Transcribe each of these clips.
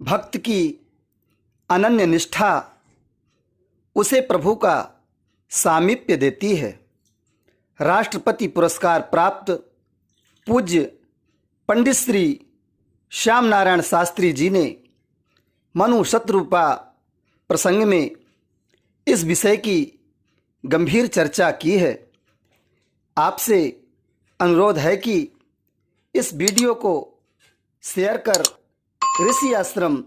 भक्त की अनन्य निष्ठा उसे प्रभु का सामीप्य देती है। राष्ट्रपति पुरस्कार प्राप्त पूज्य पंडित श्री श्याम नारायण शास्त्री जी ने मनु शत्रुपा प्रसंग में इस विषय की गंभीर चर्चा की है। आपसे अनुरोध है कि इस वीडियो को शेयर कर ऋषि आश्रम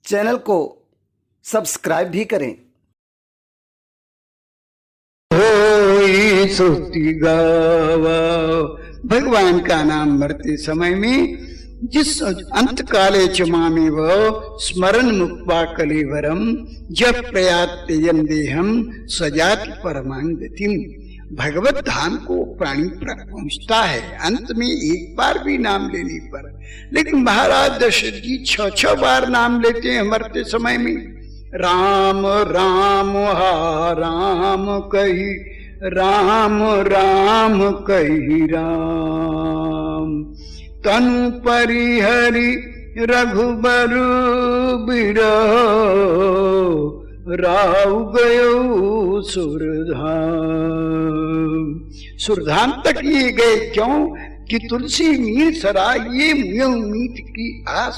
चैनल को सब्सक्राइब भी करें। स्तुति गावा भगवान का नाम मरते समय में जिस अंत काले च मामेव स्मरण मुक्त्वा कलेवरम जब प्रयात्ययन देहम सजाति परमांगतिम। भगवत धाम को प्राणी पहुंचता है अंत में एक बार भी नाम लेने पर। लेकिन महाराज दशरथ जी 6 बार नाम लेते हैं मरते समय में। राम राम हा राम कही राम राम कही राम। तनु परिहरि रघुबर बिरहो राव गयो सुरधाम। सुरधाम तक ये गए क्यों कि तुलसी मीर सरा ये मुयो मीत की आस।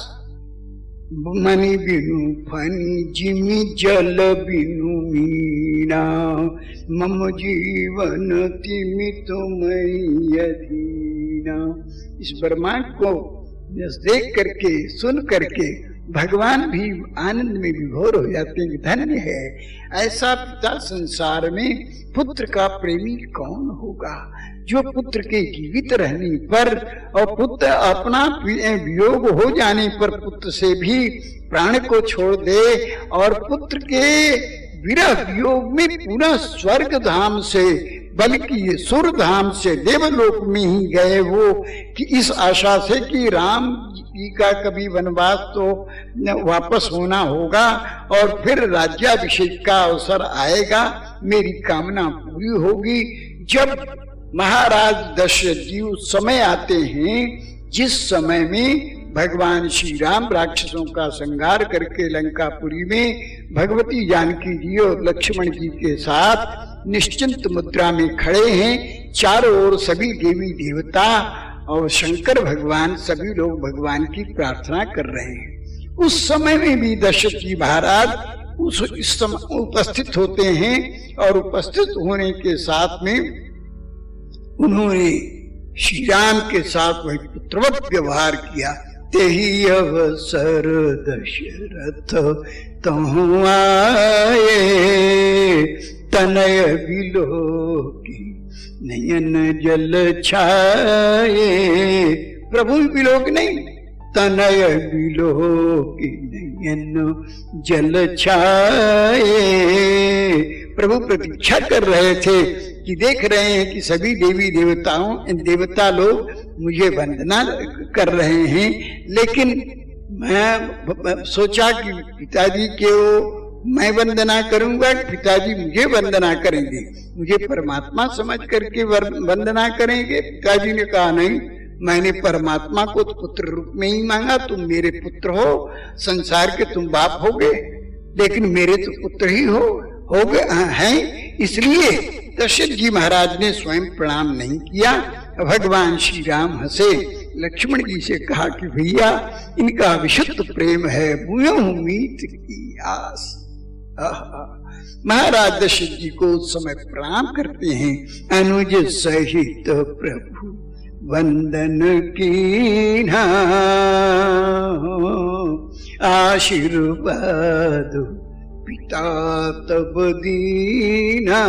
मणि बिनु फनी जिमि जल बिनु मीना मम जीवन तिमि तुमहि अधीना। इस ब्रह्मांड को देख करके सुन करके भगवान भी आनंद में विभोर हो जाते हैं। धन्य है ऐसा पिता संसार में। पुत्र का प्रेमी कौन होगा जो पुत्र के जीवित रहने पर और पुत्र अपना वियोग हो जाने पर पुत्र से भी प्राण को छोड़ दे और पुत्र के विरह वियोग में पूरा स्वर्ग धाम से बल्कि ये सुर धाम से देवलोक में ही गए वो कि इस आशा से कि राम जी का कभी वनवास तो वापस होना होगा और फिर राज्याभिषेक का अवसर आएगा, मेरी कामना पूरी होगी। जब महाराज दशरथ जी उस समय आते हैं जिस समय में भगवान श्री राम राक्षसों का संहार करके लंकापुरी में भगवती जानकी जी और लक्ष्मण जी के साथ निश्चिंत मुद्रा में खड़े हैं। चारों ओर सभी देवी देवता और शंकर भगवान सभी लोग भगवान की प्रार्थना कर रहे हैं। उस समय में भी दशरथ जी महाराज इस समय उपस्थित होते हैं और उपस्थित होने के साथ में उन्होंने श्री राम के साथ वही पुत्रवत व्यवहार किया। तेहि अवसर दशरथ तहु आए तनय बिलोकी नयन जल छाए। प्रभु बिलोक नहीं तनय बिलोकी नयन जल छाए। प्रभु प्रतीक्षा कर रहे थे कि देख रहे हैं कि सभी देवी देवता लोग मुझे वंदना कर रहे हैं। लेकिन मैं सोचा कि पिताजी के मैं वंदना करूंगा, पिताजी मुझे वंदना करेंगे, मुझे परमात्मा समझ करके वंदना करेंगे। पिताजी ने कहा नहीं, मैंने परमात्मा को तो पुत्र रूप में ही मांगा, तुम मेरे पुत्र हो, संसार के तुम बाप हो गए, लेकिन मेरे तो पुत्र ही हो गए हैं। इसलिए दशरथ जी महाराज ने स्वयं प्रणाम नहीं किया। भगवान श्री राम हंसे, लक्ष्मण जी से कहा कि भैया इनका विशुद्ध प्रेम है, मुयो मीत की आस। महाराज दशरथ जी को उस समय प्रणाम करते हैं। अनुज सहित प्रभु वंदन कीन्हा आशीर्वाद पिता तब दीना।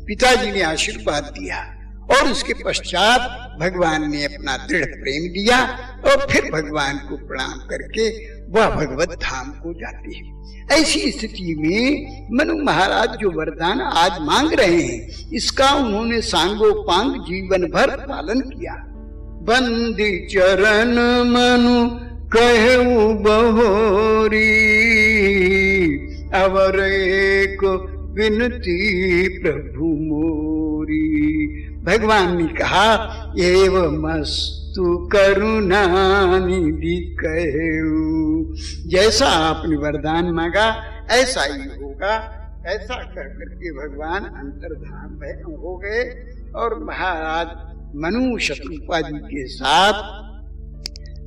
पिताजी ने आशीर्वाद दिया और उसके पश्चात भगवान ने अपना दृढ़ प्रेम दिया और फिर भगवान को प्रणाम करके वह भगवत धाम को जाते हैं। ऐसी स्थिति में मनु महाराज जो वरदान आज मांग रहे हैं इसका उन्होंने सांगोपांग जीवन भर पालन किया। बंदी चरण मनु कहु बहोरी अवर एक विनती प्रभु मोरी। भगवान ने कहा एवं मस्त तू करुणा निधि कहू। जैसा आपने वरदान मांगा ऐसा ही होगा। ऐसा कह करके भगवान अंतर्धान हो गए और महाराज मनु शत्रुपा जी के साथ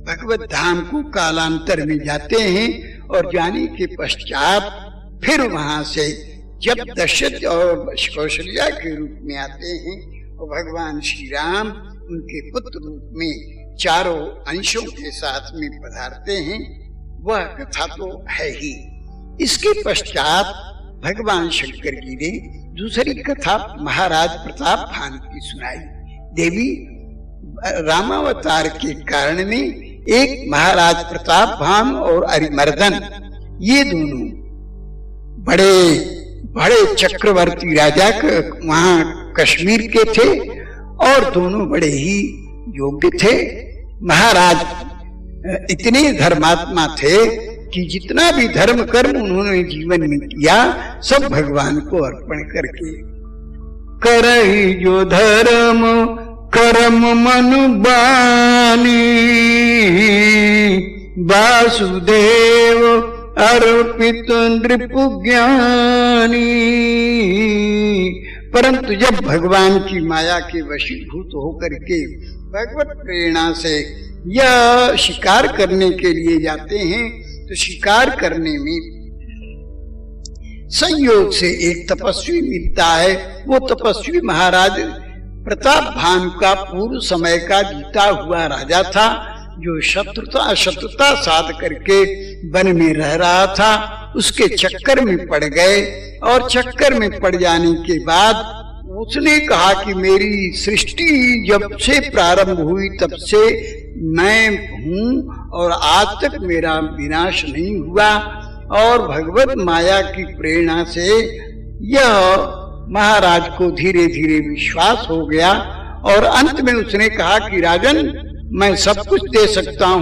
भगवत धाम को कालांतर में जाते हैं और जाने के पश्चात फिर वहां से जब दशरथ और कौशल्या के रूप में आते हैं और भगवान श्री राम उनके पुत्र रूप में चारों अंशों के साथ में पधारते हैं, वह कथा तो है ही। इसके पश्चात भगवान शंकर जी ने दूसरी कथा महाराज प्रताप भानु की सुनाई। देवी रामावतार के कारण में एक महाराज प्रताप भानु और अरिमर्दन, ये दोनों बड़े बड़े चक्रवर्ती राजा वहां कश्मीर के थे और दोनों बड़े ही योग्य थे। महाराज इतने धर्मात्मा थे कि जितना भी धर्म कर्म उन्होंने जीवन में किया सब भगवान को अर्पण करके, करहि जो धर्म कर्म मनु बानी, वासुदेव अर्पित नृपु ज्ञानी। परंतु जब भगवान की माया के वशीभूत होकर के भगवत प्रेरणा से यह शिकार करने के लिए जाते हैं तो शिकार करने में संयोग से एक तपस्वी मिलता है। वो तपस्वी महाराज प्रताप भानु का पूर्व समय का जीता हुआ राजा था, जो शत्रुता साध करके वन में रह रहा था। उसके चक्कर में पड़ गए और चक्कर में पड़ जाने के बाद उसने कहा कि मेरी सृष्टि जब से प्रारंभ हुई तब से मैं हूँ और आज तक मेरा विनाश नहीं हुआ। और भगवत माया की प्रेरणा से यह महाराज को धीरे धीरे विश्वास हो गया और अंत में उसने कहा कि राजन, मैं सब कुछ दे सकता हूँ,